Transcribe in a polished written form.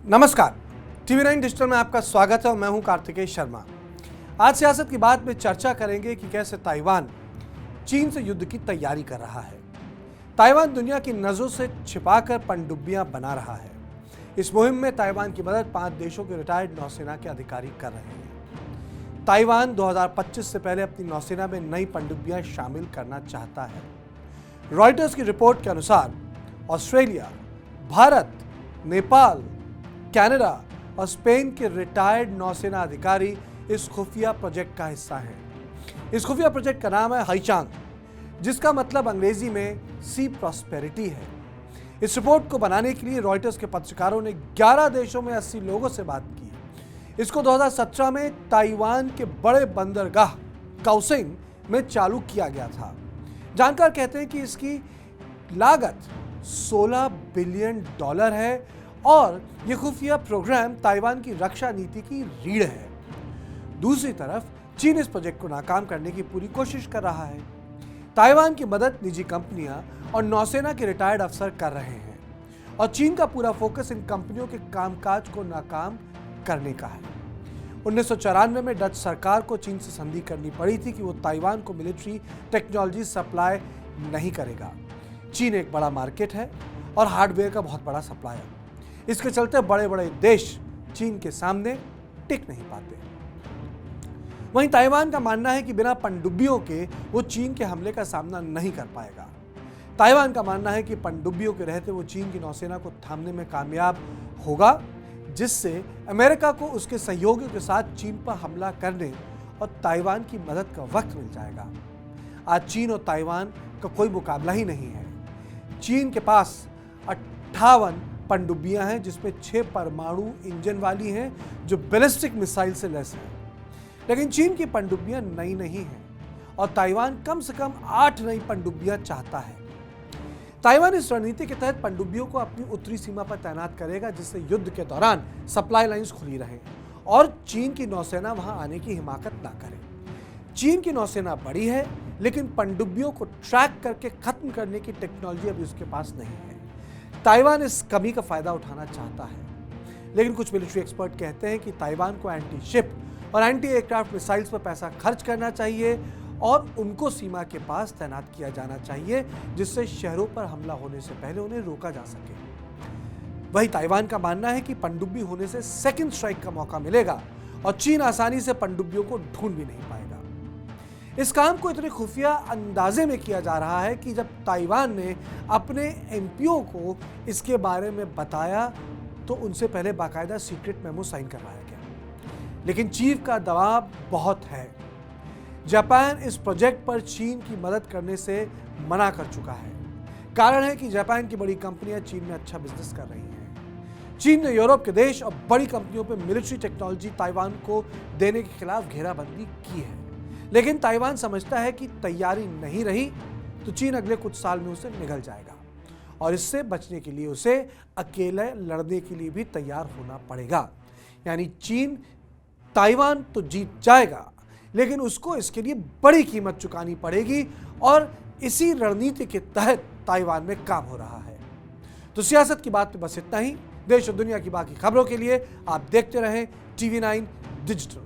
नमस्कार, TV9 digital में आपका स्वागत है और मैं हूं कार्तिकेय शर्मा। आज सियासत की बात में चर्चा करेंगे कि कैसे ताइवान चीन से युद्ध की तैयारी कर रहा है। ताइवान दुनिया की नजरों से छिपाकर पनडुब्बियां बना रहा है। इस मुहिम में ताइवान की मदद 5 देशों के रिटायर्ड नौसेना के अधिकारी कर रहे हैं। ताइवान 2025 से पहले अपनी नौसेना में नई पनडुब्बियां शामिल करना चाहता है। रॉयटर्स की रिपोर्ट के अनुसार ऑस्ट्रेलिया, भारत, नेपाल, कनाडा और स्पेन के रिटायर्ड नौसेना अधिकारी इस खुफिया प्रोजेक्ट का हिस्सा हैं। इस खुफिया प्रोजेक्ट का नाम है हाईचांग, जिसका मतलब अंग्रेजी में सी प्रॉस्पेरिटी है। इस रिपोर्ट को बनाने के लिए रॉयटर्स के पत्रकारों ने 11 देशों में 80 लोगों से बात की। इसको 2017 में ताइवान के बड़े बंदरगाह काओसिंग में चालू किया गया था। जानकार कहते हैं कि इसकी लागत $16 बिलियन है और यह खुफिया प्रोग्राम ताइवान की रक्षा नीति की रीढ़ है। दूसरी तरफ चीन इस प्रोजेक्ट को नाकाम करने की पूरी कोशिश कर रहा है। ताइवान की मदद निजी कंपनियां और नौसेना के रिटायर्ड अफसर कर रहे हैं और चीन का पूरा फोकस इन कंपनियों के कामकाज को नाकाम करने का है। 1994 में डच सरकार को चीन से संधि करनी पड़ी थी कि वो ताइवान को मिलिट्री टेक्नोलॉजी सप्लाई नहीं करेगा। चीन एक बड़ा मार्केट है और हार्डवेयर का बहुत बड़ा सप्लायर। इसके चलते बड़े बड़े देश चीन के सामने टिक नहीं पाते। वहीं ताइवान का मानना है कि बिना पनडुब्बियों के वो चीन के हमले का सामना नहीं कर पाएगा। ताइवान का मानना है कि पनडुब्बियों के रहते वो चीन की नौसेना को थामने में कामयाब होगा, जिससे अमेरिका को उसके सहयोगियों के साथ चीन पर हमला करने और ताइवान की मदद का वक्त मिल जाएगा। आज चीन और ताइवान का कोई मुकाबला ही नहीं है। चीन के पास 58 पनडुब्बियां हैं, जिसमें 6 परमाणु इंजन वाली हैं जो बैलिस्टिक मिसाइल से लैस हैं। लेकिन चीन की पनडुब्बियां नई नहीं हैं और ताइवान कम से कम 8 नई पनडुब्बियां चाहता है। ताइवान इस रणनीति के तहत पनडुब्बियों को अपनी उत्तरी सीमा पर तैनात करेगा, जिससे युद्ध के दौरान सप्लाई लाइंस खुली रहें और चीन की नौसेना वहां आने की हिमाकत ना करे। चीन की नौसेना बड़ी है, लेकिन पनडुब्बियों को ट्रैक करके खत्म करने की टेक्नोलॉजी अभी उसके पास नहीं है। ताइवान इस कमी का फायदा उठाना चाहता है, लेकिन कुछ मिलिट्री एक्सपर्ट कहते हैं कि ताइवान को एंटी शिप और एंटी एयरक्राफ्ट मिसाइल्स पर पैसा खर्च करना चाहिए और उनको सीमा के पास तैनात किया जाना चाहिए, जिससे शहरों पर हमला होने से पहले उन्हें रोका जा सके। वही ताइवान का मानना है कि पनडुब्बी होने से सेकंड स्ट्राइक का मौका मिलेगा और चीन आसानी से पनडुब्बियों को ढूंढ भी नहीं पाएगा। इस काम को इतने खुफिया अंदाजे में किया जा रहा है कि जब ताइवान ने अपने एमपीओ को इसके बारे में बताया तो उनसे पहले बाकायदा सीक्रेट मेमो साइन करवाया गया। लेकिन चीन का दबाव बहुत है। जापान इस प्रोजेक्ट पर चीन की मदद करने से मना कर चुका है। कारण है कि जापान की बड़ी कंपनियां चीन में अच्छा बिजनेस कर रही हैं। चीन ने यूरोप के देश और बड़ी कंपनियों पर मिलिट्री टेक्नोलॉजी ताइवान को देने के खिलाफ घेराबंदी की है। लेकिन ताइवान समझता है कि तैयारी नहीं रही तो चीन अगले कुछ साल में उसे निगल जाएगा और इससे बचने के लिए उसे अकेले लड़ने के लिए भी तैयार होना पड़ेगा। यानी चीन ताइवान तो जीत जाएगा, लेकिन उसको इसके लिए बड़ी कीमत चुकानी पड़ेगी और इसी रणनीति के तहत ताइवान में काम हो रहा है। तो सियासत की बात में बस इतना ही। देश और दुनिया की बाकी खबरों के लिए आप देखते रहें TV9 डिजिटल।